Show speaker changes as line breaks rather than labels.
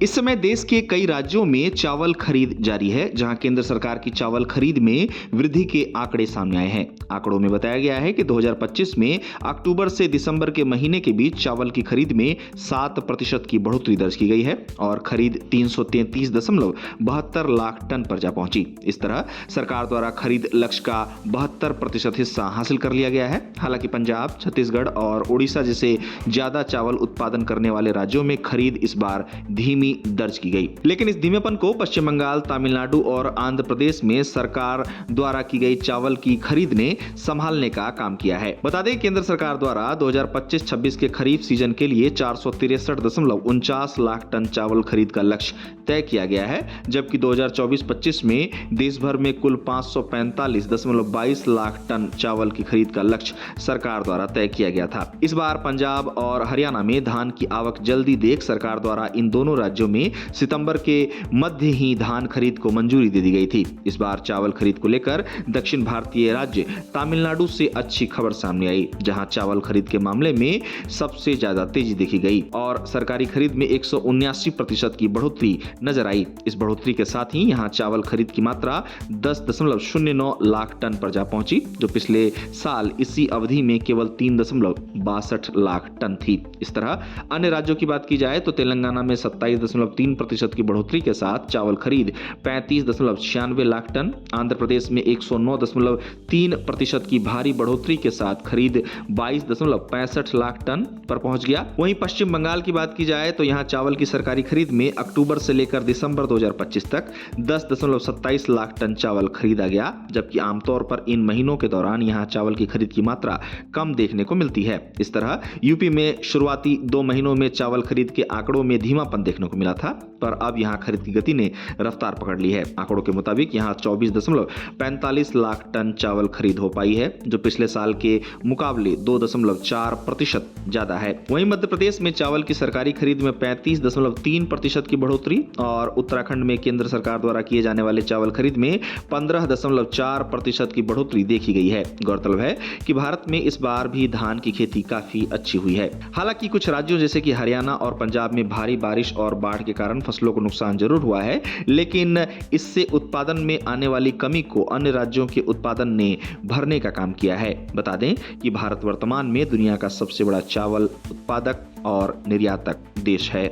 इस समय देश के कई राज्यों में चावल खरीद जारी है, जहां केंद्र सरकार की चावल खरीद में वृद्धि के आंकड़े सामने आए हैं। आंकड़ों में बताया गया है कि 2025 में अक्टूबर से दिसंबर के महीने के बीच चावल की खरीद में 7% की बढ़ोतरी दर्ज की गई है और खरीद 333.72 लाख टन पर जा पहुंची। इस तरह सरकार द्वारा खरीद लक्ष्य का 72% हिस्सा हासिल कर लिया गया है। हालांकि पंजाब, छत्तीसगढ़ और ओडिशा जैसे ज्यादा चावल उत्पादन करने वाले राज्यों में खरीद इस बार धीमी दर्ज की गई। लेकिन इस धीमेपन को पश्चिम बंगाल, तमिलनाडु और आंध्र प्रदेश में सरकार द्वारा की गई चावल की खरीद ने संभालने का काम किया है। बता दें, केंद्र सरकार द्वारा 2025-26 के खरीफ सीजन के लिए 463.49 लाख टन चावल खरीद का लक्ष्य तय किया गया है, जबकि 2024-25 में देश भर में कुल 545.22 लाख टन चावल की खरीद का लक्ष्य सरकार द्वारा तय किया गया था। इस बार पंजाब और हरियाणा में धान की आवक जल्दी देख सरकार द्वारा इन दोनों राज्यों में सितंबर के मध्य ही धान खरीद को मंजूरी दे दी गई थी। इस बार चावल खरीद को लेकर दक्षिण भारतीय राज्य तमिलनाडु से अच्छी खबर सामने आई, जहां चावल खरीद के मामले में सबसे ज्यादा तेजी देखी गई और सरकारी खरीद में 179% की बढ़ोतरी नजर आई। इस बढ़ोतरी के साथ ही यहां चावल खरीद की मात्रा 10.09 लाख टन पर जा पहुंची, जो पिछले साल इसी अवधि में केवल 3.62 लाख टन थी। इस तरह अन्य राज्यों की बात की जाए तो तेलंगाना में 27.3% की बढ़ोतरी के साथ चावल खरीद 35.96 लाख टन, आंध्र प्रदेश में 109.3% की भारी बढ़ोतरी के साथ खरीद 22.65 लाख टन पर पहुंच गया। वहीं पश्चिम बंगाल की बात की जाए तो यहां चावल की सरकारी खरीद में अक्टूबर से लेकर दिसंबर 2025 तक 10.27 लाख टन चावल खरीदा गया, जबकि आमतौर पर इन महीनों के दौरान यहां चावल की खरीद की मात्रा कम देखने को मिलती है। इस तरह यूपी में शुरुआती 2 महीनों में चावल खरीद के आंकड़ों में धीमापन देखने को मिला था, पर अब यहां खरीद की गति ने रफ्तार पकड़ ली है। आंकड़ों के मुताबिक यहां 24.45 लाख टन चावल खरीद हो पाई है, जो पिछले साल के मुकाबले 2.4% ज्यादा है। वहीं मध्य प्रदेश में चावल की सरकारी खरीद में 35.3% की बढ़ोतरी और उत्तराखंड में केंद्र सरकार द्वारा किए जाने वाले चावल खरीद में 15.4% की बढ़ोतरी देखी गई है। गौरतलब है कि भारत में इस बार भी धान की खेती काफी अच्छी हुई है। हालांकि कुछ राज्यों जैसे कि हरियाणा और पंजाब में भारी बारिश और बाढ़ के कारण फसलों को नुकसान जरूर हुआ है, लेकिन इससे उत्पादन में आने वाली कमी को अन्य राज्यों के उत्पादन ने भरने का काम किया है। बता दें कि भारत वर्तमान में दुनिया का सबसे बड़ा चावल उत्पादक और निर्यातक देश है।